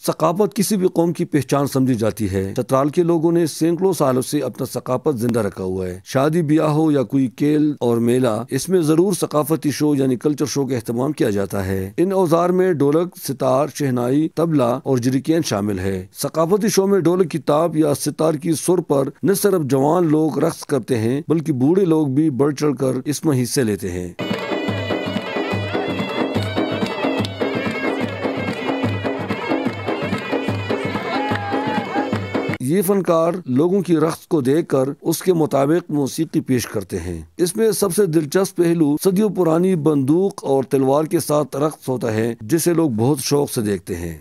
ثقافت کسی بھی قوم کی پہچان سمجھی جاتی ہے۔ چترال کے لوگوں نے سینکڑوں سالوں سے اپنا ثقافت زندہ رکھا ہوا ہے۔ شادی بیاہ ہو یا کوئی کھیل اور میلہ، اس میں ضرور ثقافتی شو یعنی کلچر شو کا اہتمام کیا جاتا ہے۔ ان اوزار میں ڈھولک، ستار، شہنائی، طبلہ اور جریکین شامل ہے۔ ثقافتی شو میں ڈھولک کی تاپ یا ستار کی سر پر نہ صرف جوان لوگ رقص کرتے ہیں بلکہ بوڑھے لوگ بھی بڑھ چڑھ کر اس میں حصے لیتے ہیں۔ یہ فنکار لوگوں کی رقص کو دیکھ کر اس کے مطابق موسیقی پیش کرتے ہیں۔ اس میں سب سے دلچسپ پہلو صدیوں پرانی بندوق اور تلوار کے ساتھ رقص ہوتا ہے، جسے لوگ بہت شوق سے دیکھتے ہیں۔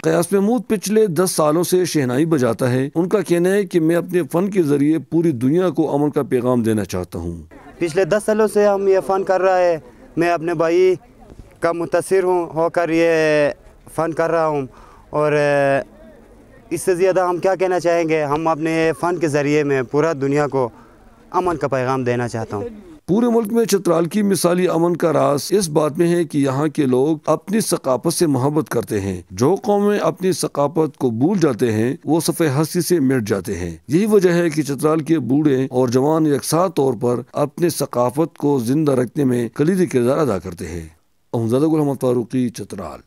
قیاس محمود پچھلے 10 سالوں سے شہنائی بجاتا ہے۔ ان کا کہنا ہے کہ میں اپنے فن کے ذریعے پوری دنیا کو امن کا پیغام دینا چاہتا ہوں۔ پچھلے 10 سالوں سے ہم یہ فن کر رہا ہے۔ میں اپنے بھائی کا متاثر ہو کر یہ فن کر رہا ہوں، اور اس سے زیادہ ہم کیا کہنا چاہیں گے۔ ہم اپنے فن کے ذریعے میں پورا دنیا کو امن کا پیغام دینا چاہتا ہوں۔ پورے ملک میں چترال کی مثالی امن کا راز اس بات میں ہے کہ یہاں کے لوگ اپنی ثقافت سے محبت کرتے ہیں۔ جو قومیں اپنی ثقافت کو بھول جاتے ہیں وہ صفحہ ہستی سے مٹ جاتے ہیں۔ یہی وجہ ہے کہ چترال کے بوڑھے اور جوان یکساں طور پر اپنے ثقافت کو زندہ رکھنے میں کلیدی کردار ادا کرتے ہیں۔ احمد زادہ گل محمد فاروقی، چترال۔